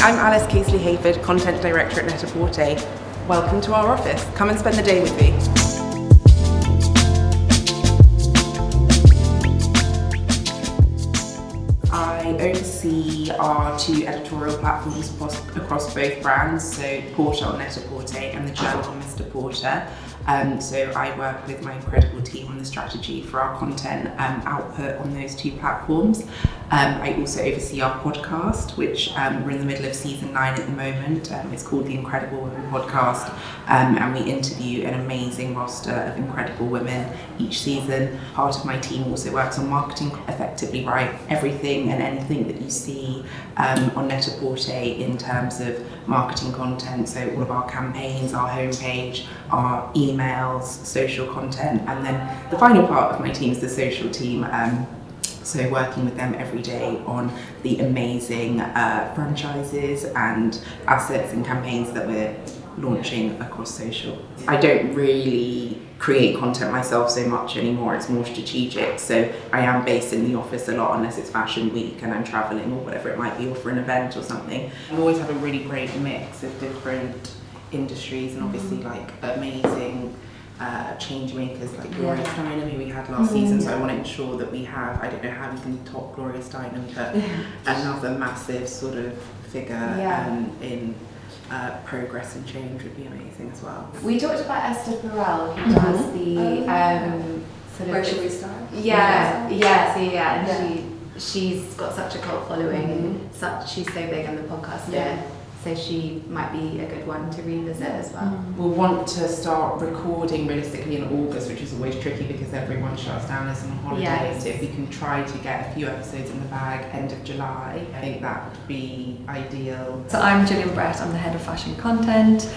I'm Alice Casely-Hayford, Content Director at Net-a-Porter. Welcome to our office. Come and spend the day with me. I oversee our two editorial platforms across both brands, so Porter on Net-a-Porter and the Journal on Mr. Porter. So I work with my incredible team on the strategy for our content output on those two platforms. I also oversee our podcast, which we're in the middle of season 9 at the moment. It's called The Incredible Women Podcast, and we interview an amazing roster of incredible women each season. Part of my team also works on marketing. Effectively write everything and anything that you see on Net-a-Porter in terms of marketing content, so all of our campaigns, our homepage, our emails, social content, and then the final part of my team is the social team. So working with them every day on the amazing franchises and assets and campaigns that we're launching across social. I don't really create content myself so much anymore, it's more strategic. So I am based in the office a lot unless it's fashion week and I'm traveling or whatever it might be, or for an event or something. I always have a really great mix of different industries and obviously like amazing change makers like Gloria Steinem, who we had last season, so I want to ensure that we have, I don't know how we can top Gloria Steinem, but another massive sort of figure in progress and change would be amazing as well. We talked about Esther Perel, who does the sort of... Where should we start? And she's got such a cult following, she's so big on the podcast. So she might be a good one to revisit as well. We'll want to start recording realistically in August, which is always tricky because everyone shuts down as on holidays. So if we can try to get a few episodes in the bag end of July, I think that would be ideal. So I'm Gillian Brett, I'm the head of fashion content.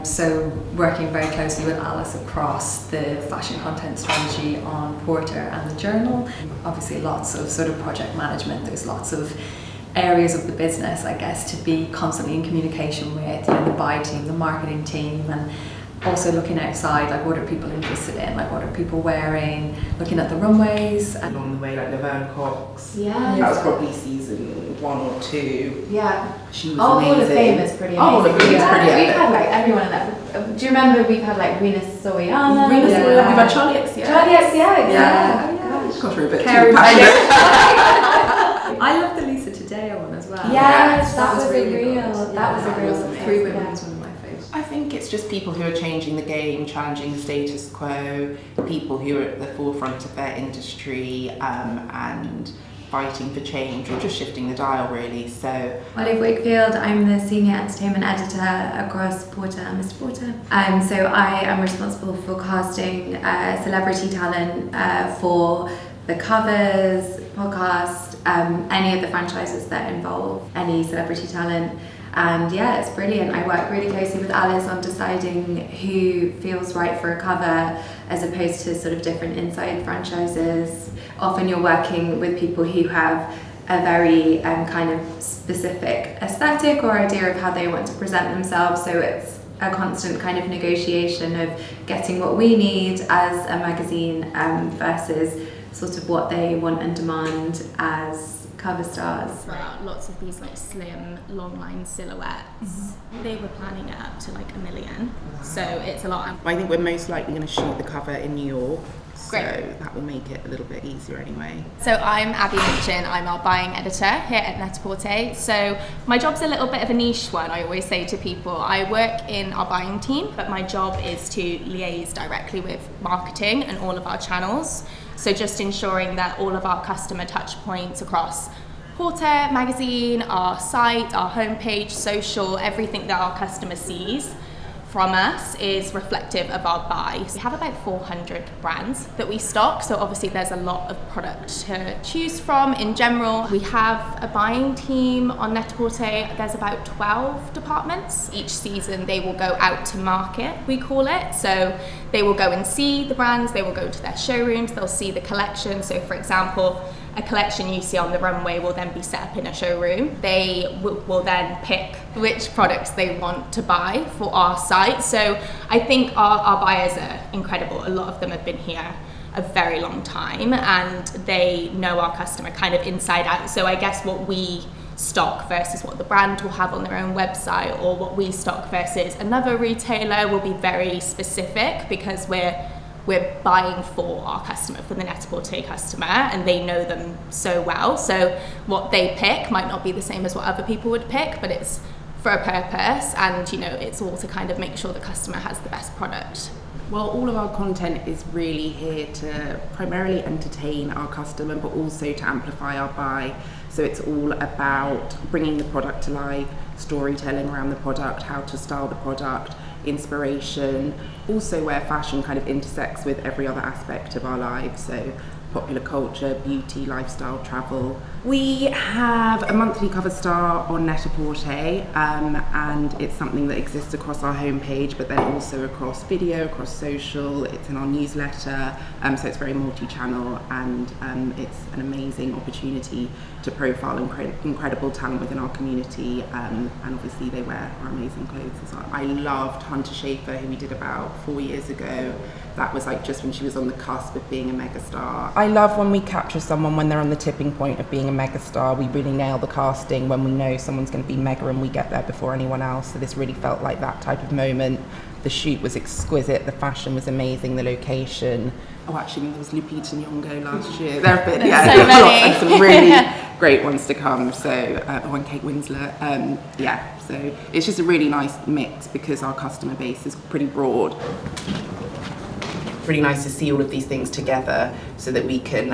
So working very closely with Alice across the fashion content strategy on Porter and the Journal. Obviously lots of sort of project management, there's lots of areas of the business, I guess, to be constantly in communication with, the buy team, the marketing team, and also looking outside, like what are people interested in, like what are people wearing, looking at the runways. And along the way, like Laverne Cox, that was probably season 1 or 2. She was amazing. Hall of Fame is pretty amazing. Hall of Fame is pretty epic. We've had like everyone in that. Do you remember we've had like Rina Sawayama? We've had Charlie X, Gosh, we're a bit too passionate. I love the Lisa Tadeo one as well. Yes, that was really a real. good. That was a real. Three Women was one of my favourites. I think it's just people who are changing the game, challenging the status quo, people who are at the forefront of their industry and fighting for change or just shifting the dial really. So Olivia Wakefield, I'm the senior entertainment editor across Porter and Mr. Porter. So I am responsible for casting celebrity talent for the covers, podcast, any of the franchises that involve any celebrity talent. And it's brilliant. I work really closely with Alice on deciding who feels right for a cover as opposed to sort of different inside franchises. Often you're working with people who have a very kind of specific aesthetic or idea of how they want to present themselves, so it's a constant kind of negotiation of getting what we need as a magazine versus sort of what they want and demand as cover stars. Lots of these like slim, long line silhouettes. They were planning it up to like $1 million, so it's a lot. I think we're most likely going to shoot the cover in New York. Great. So that will make it a little bit easier anyway. So I'm Abbi Minchin, I'm our buying editor here at Net-a-Porter. So my job's a little bit of a niche one, I always say to people. I work in our buying team, but my job is to liaise directly with marketing and all of our channels. So just ensuring that all of our customer touch points across Porter magazine, our site, our homepage, social, everything that our customer sees from us is reflective of our buy. We have about 400 brands that we stock, so obviously there's a lot of product to choose from in general. We have a buying team on Net-a-Porter. There's about 12 departments. Each season they will go out to market, we call it. So they will go and see the brands, they will go to their showrooms, they'll see the collection. So for example, a collection you see on the runway will then be set up in a showroom. They will then pick which products they want to buy for our site. So I think our buyers are incredible. A lot of them have been here a very long time and they know our customer kind of inside out. So I guess what we stock versus what the brand will have on their own website, or what we stock versus another retailer will be very specific, because we're buying for our customer, for the Net-a-Porter customer, and they know them so well. So what they pick might not be the same as what other people would pick, but it's for a purpose, and it's all to kind of make sure the customer has the best product. Well, all of our content is really here to primarily entertain our customer, but also to amplify our buy. So it's all about bringing the product to life, storytelling around the product, how to style the product, inspiration, also where fashion kind of intersects with every other aspect of our lives. So popular culture, beauty, lifestyle, travel. We have a monthly cover star on Net-a-Porter, and it's something that exists across our homepage, but then also across video, across social. It's in our newsletter, so it's very multi-channel, and it's an amazing opportunity to profile incredible talent within our community, and obviously they wear our amazing clothes as well. I loved Casely-Hayford, who we did about 4 years ago. That was like just when she was on the cusp of being a megastar. I love when we capture someone when they're on the tipping point of being a megastar. We really nail the casting when we know someone's going to be mega and we get there before anyone else. So this really felt like that type of moment. The shoot was exquisite, the fashion was amazing, the location. Oh, actually, there was Lupita Nyong'o last year. There have been, so many. And some really great ones to come. So, and Kate Winslet. So it's just a really nice mix because our customer base is pretty broad. Really nice to see all of these things together so that we can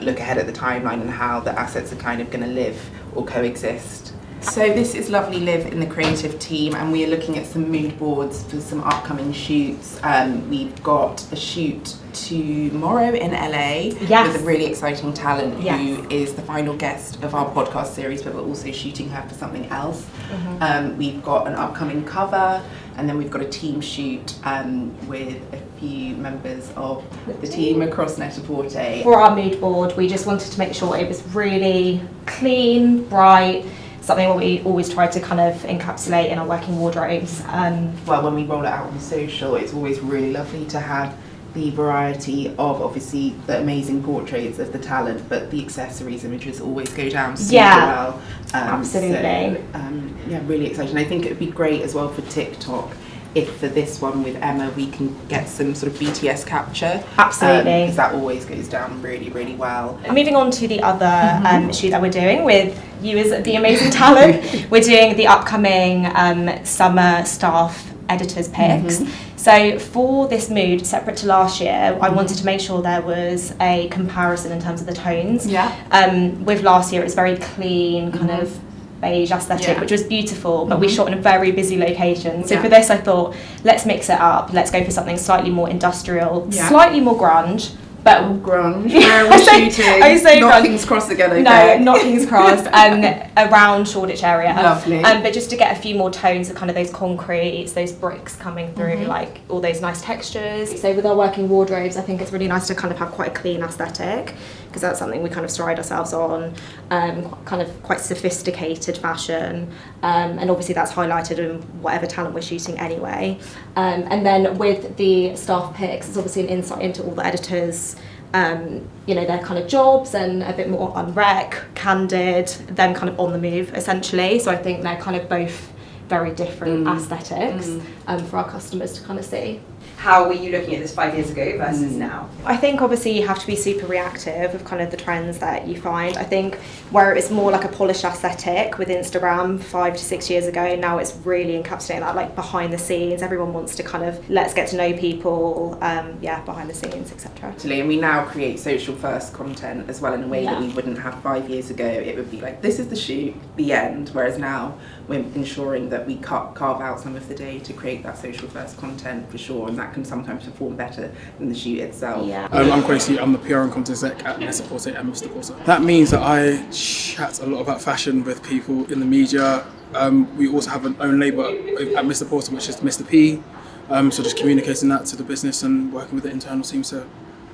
look ahead at the timeline and how the assets are kind of going to live or coexist. So this is Lovely Liv in the creative team, and we are looking at some mood boards for some upcoming shoots. We've got a shoot tomorrow in LA with a really exciting talent who is the final guest of our podcast series, but we're also shooting her for something else. We've got an upcoming cover, and then we've got a team shoot with a few members of the team across Net-a-Porter. For our mood board, we just wanted to make sure it was really clean, bright, something that we always try to kind of encapsulate in our working wardrobes. Well, when we roll it out on social, it's always really lovely to have the variety of obviously the amazing portraits of the talent, but the accessories images always go down super well. Absolutely. So, really exciting. I think it would be great as well for TikTok if for this one with Emma we can get some sort of BTS capture. Absolutely. Because that always goes down really, really well. Moving on to the other shoot that we're doing with you as the amazing talent, we're doing the upcoming summer staff editors picks. So for this mood, separate to last year, I wanted to make sure there was a comparison in terms of the tones. With last year, it was very clean, kind of beige aesthetic, which was beautiful, but we shot in a very busy location. So for this, I thought, let's mix it up. Let's go for something slightly more industrial, slightly more grunge. But grunge. Where are we shooting? I say not grunge. King's Cross again, okay? No, not King's Cross. Around Shoreditch area. Lovely. But just to get a few more tones of kind of those concretes, those bricks coming through, like all those nice textures. So with our working wardrobes, I think it's really nice to kind of have quite a clean aesthetic, because that's something we kind of stride ourselves on. Kind of quite sophisticated fashion, and obviously that's highlighted in whatever talent we're shooting anyway. And then with the staff picks, it's obviously an insight into all the editors. Their kind of jobs, and a bit more on rec, candid, then kind of on the move essentially. So I think they're kind of both very different aesthetics for our customers to kind of see. How were you looking at this 5 years ago versus now? I think obviously you have to be super reactive of kind of the trends that you find. I think where it's more like a polished aesthetic with Instagram 5 to 6 years ago, now it's really encapsulating that like behind the scenes. Everyone wants to kind of let's get to know people, behind the scenes, etc. And we now create social first content as well in a way that we wouldn't have 5 years ago. It would be like, this is the shoot, the end. Whereas now we're ensuring that we carve out some of the day to create that social first content for sure, and that can sometimes perform better than the shoot itself. I'm Casey, I'm the PR and content exec at Net-a-Porter and Mr. Porter. That means that I chat a lot about fashion with people in the media. We also have an own label at Mr. Porter, which is Mr. P. So just communicating that to the business and working with the internal team to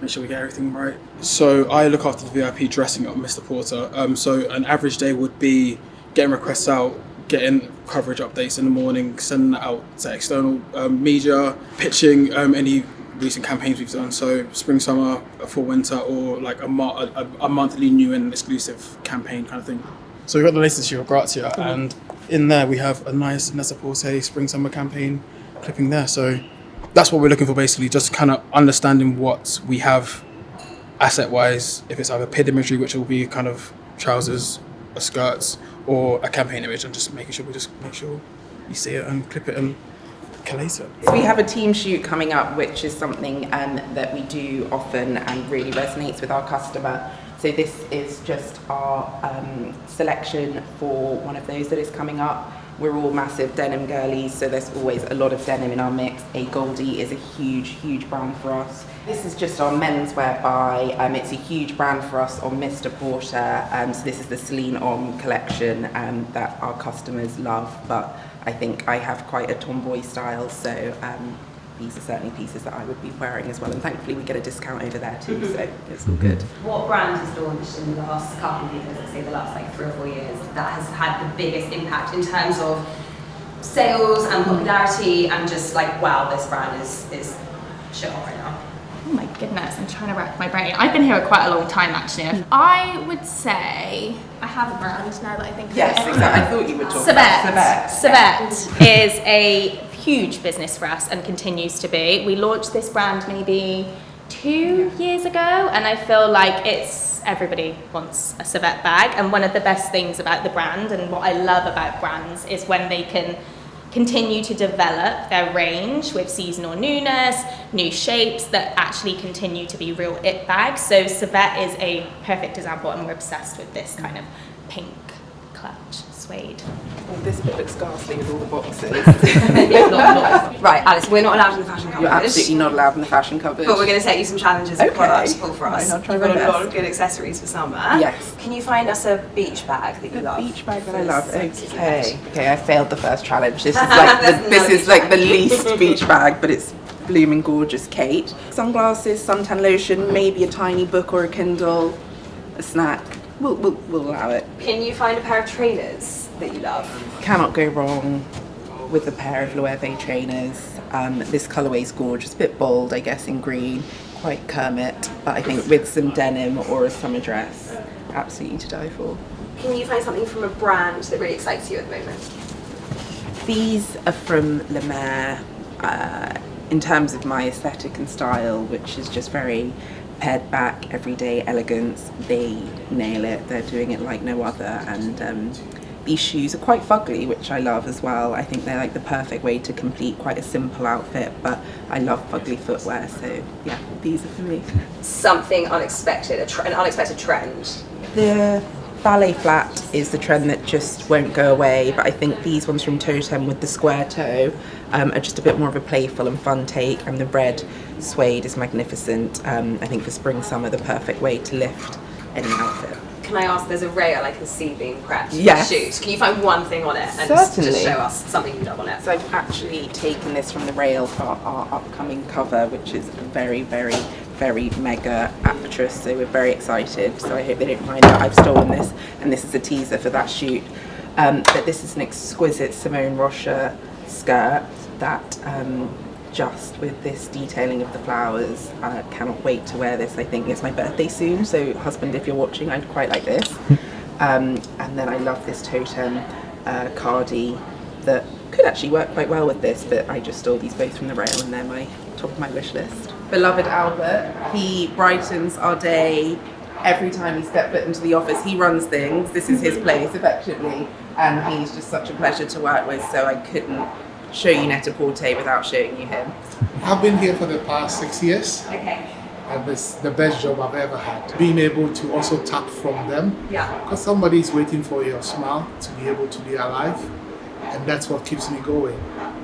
make sure we get everything right. So I look after the VIP dressing at Mr. Porter. So an average day would be getting requests out, getting coverage updates in the morning, sending that out to external media, pitching any recent campaigns we've done, so spring, summer, fall, winter, or like a monthly new and exclusive campaign kind of thing. So we've got the latest issue of Grazia, and in there we have a nice Net-a-Porter spring-summer campaign clipping there. So that's what we're looking for, basically, just kind of understanding what we have asset-wise, if it's either PID imagery, which will be kind of trousers or skirts, or a campaign image, and just make sure you see it and clip it and collate it. So we have a team shoot coming up, which is something that we do often and really resonates with our customer. So this is just our selection for one of those that is coming up. We're all massive denim girlies, so there's always a lot of denim in our mix. A Goldie is a huge, huge brand for us. This is just our menswear buy. It's a huge brand for us on Mr. Porter. So this is the Celine Homme collection that our customers love, but I think I have quite a tomboy style, so these are certainly pieces that I would be wearing as well, and thankfully we get a discount over there too, so it's all good. What brand has launched in the last couple of years, let's say the last like 3 or 4 years, that has had the biggest impact in terms of sales and popularity and just like, wow, this brand is shit on right now? Oh my goodness, I'm trying to rack my brain. I've been here quite a long time actually. I would say I have a brand now that I think of it. Yes, exactly. I thought you would talk about Savette is a huge business for us and continues to be. We launched this brand maybe 2 years ago, and I feel like everybody wants a Savette bag, and one of the best things about the brand and what I love about brands is when they can continue to develop their range with seasonal newness, new shapes that actually continue to be real it bags. So Savette is a perfect example, and we're obsessed with this kind of pink clutch suede. Oh, this bit looks ghastly with all the boxes. Right, Alice, we're not allowed in the fashion cupboard. You're absolutely not allowed in the fashion cupboard. But we're going to set you some challenges and products to pull for us. I'll try You've my got a lot best. of good accessories for summer. Yes. Can you find us a beach bag that you love? Beach bag that I love. Okay, I failed the first challenge. This is like the least beach bag, but it's blooming gorgeous, Kate. Sunglasses, suntan lotion, maybe a tiny book or a Kindle, a snack. We'll allow it. Can you find a pair of trainers that you love? Cannot go wrong with a pair of Loewe trainers. This colourway is gorgeous, a bit bold, I guess, in green, quite Kermit, but I think with some denim or a summer dress, absolutely to die for. Can you find something from a brand that really excites you at the moment? These are from Laverne, in terms of my aesthetic and style, which is just very pared back, everyday elegance. They nail it. They're doing it like no other, and these shoes are quite fugly, which I love as well. I think they're like the perfect way to complete quite a simple outfit, but I love fugly footwear, so yeah, these are for me. Something unexpected, an unexpected trend. The ballet flat is the trend that just won't go away, but I think these ones from Totem with the square toe are just a bit more of a playful and fun take, and the red suede is magnificent. I think for spring summer, the perfect way to lift any outfit. Can I ask, there's a rail I can see being prepped for Yes. the shoot. Can you find one thing on it and Certainly. just show us something you've done on it? So I've actually taken this from the rail for our upcoming cover, which is a very, very, very mega actress, so we're very excited. So I hope they don't mind that I've stolen this, and this is a teaser for that shoot. But this is an exquisite Simone Rocha skirt that just with this detailing of the flowers, I cannot wait to wear this. I think it's my birthday soon, so husband, if you're watching, I'd quite like this. And then I love this Totem cardi that could actually work quite well with this, but I just stole these both from the rail, and they're my top of my wish list. Beloved Albert, he brightens our day every time he steps foot into the office. He runs things. This is his place, effectively, and he's just such a pleasure to work with, so I couldn't show you Net-a-Porter without showing you him. I've been here for the past 6 years. Okay. And it's the best job I've ever had. Being able to also tap from them. Yeah. Because somebody's waiting for your smile to be able to be alive. And that's what keeps me going.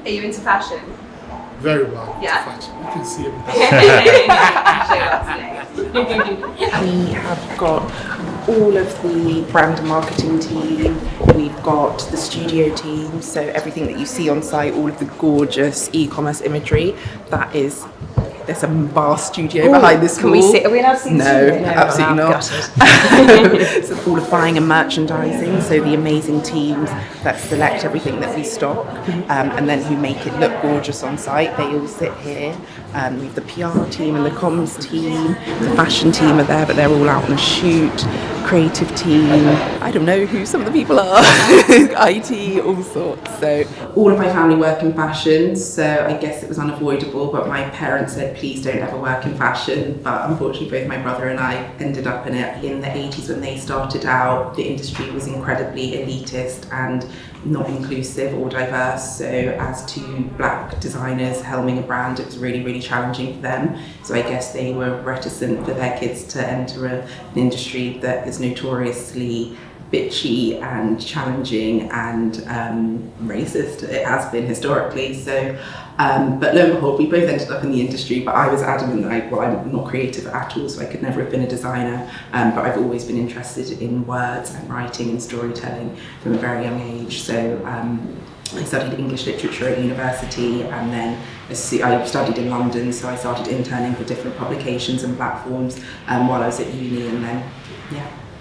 Are you into fashion? Very well. Yeah. Fashion. You can see everything. We have got all of the brand and marketing team, we've got the studio team, so everything that you see on site, all of the gorgeous e-commerce imagery, there's a vast studio behind this Can we wall. see? Are we allowed to see the No, studio? absolutely we're not. So all of buying and merchandising, so the amazing teams that select everything that we stock, and then who make it look gorgeous on site, they all sit here. We have the PR team and the comms team, the fashion team are there, but they're all out on a shoot. creative team, I don't know who some of the people are, IT, all sorts. So all of my family work in fashion, so I guess it was unavoidable, but my parents said please don't ever work in fashion, but unfortunately both my brother and I ended up in it. In the 80s when they started out, the industry was incredibly elitist and not inclusive or diverse, so as two black designers helming a brand, it was really, really challenging for them. So I guess they were reticent for their kids to enter an industry that is notoriously bitchy and challenging and racist. It has been historically. So, but lo and behold, we both ended up in the industry, but I was adamant that I'm not creative at all, so I could never have been a designer, but I've always been interested in words and writing and storytelling from a very young age. So I studied English literature at university, and then I studied in London, so I started interning for different publications and platforms while I was at uni, and then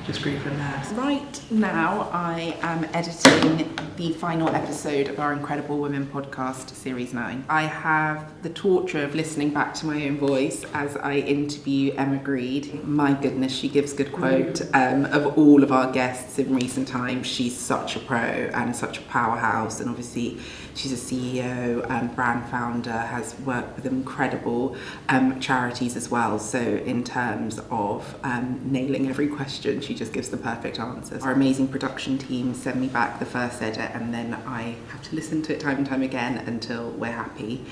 just grew from there. Right now I am editing the final episode of our Incredible Women podcast, Series 9. I have the torture of listening back to my own voice as I interview Emma Greed. My goodness, she gives good quote. Of all of our guests in recent times, she's such a pro and such a powerhouse, and obviously she's a CEO and brand founder, has worked with incredible charities as well. So in terms of nailing every question, she just gives the perfect answers. Our amazing production team send me back the first edit, and then I have to listen to it time and time again until we're happy.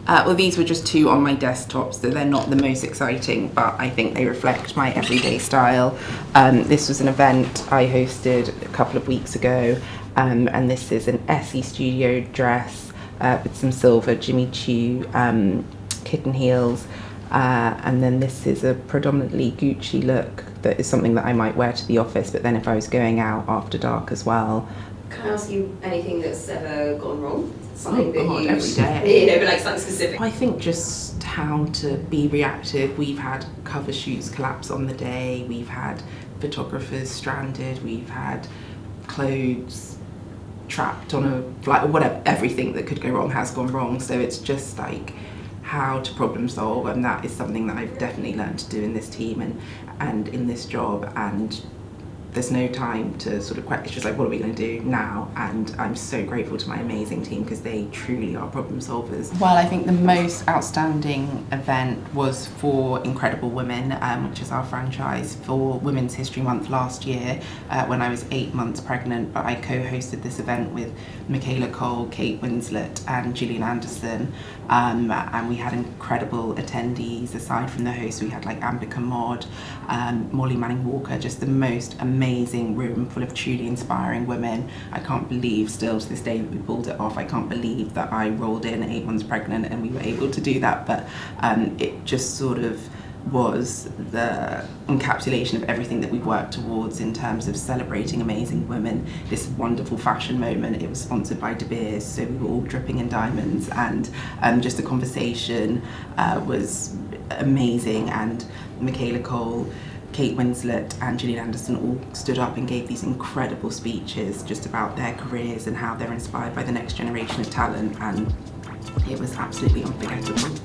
Well, these were just two on my desktop, so they're not the most exciting, but I think they reflect my everyday style. This was an event I hosted a couple of weeks ago, and this is an Essie Studio dress with some silver Jimmy Choo kitten heels, and then this is a predominantly Gucci look that is something that I might wear to the office, but then if I was going out after dark as well. Can I ask you anything that's ever gone wrong? Something that God, you every day. but like something specific. I think just how to be reactive. We've had cover shoots collapse on the day, we've had photographers stranded, we've had clothes trapped on a flight, whatever. Everything that could go wrong has gone wrong, so it's just like how to problem solve, and that is something that I've definitely learned to do in this team and in this job, and there's no time to sort of it's just like, what are we going to do now? And I'm so grateful to my amazing team because they truly are problem solvers. Well, I think the most outstanding event was for Incredible Women, which is our franchise, for Women's History Month last year when I was 8 months pregnant, but I co-hosted this event with Michaela Cole, Kate Winslet and Gillian Anderson, and we had incredible attendees. Aside from the host, we had like Ambika Mod, Molly Manning Walker, just the most amazing room full of truly inspiring women. I can't believe still to this day that we pulled it off. I can't believe that I rolled in 8 months pregnant and we were able to do that, but it just sort of was the encapsulation of everything that we've worked towards in terms of celebrating amazing women. This wonderful fashion moment, it was sponsored by De Beers, so we were all dripping in diamonds, and just the conversation was amazing, and Michaela Cole, Kate Winslet and Gillian Anderson all stood up and gave these incredible speeches just about their careers and how they're inspired by the next generation of talent, and it was absolutely unforgettable.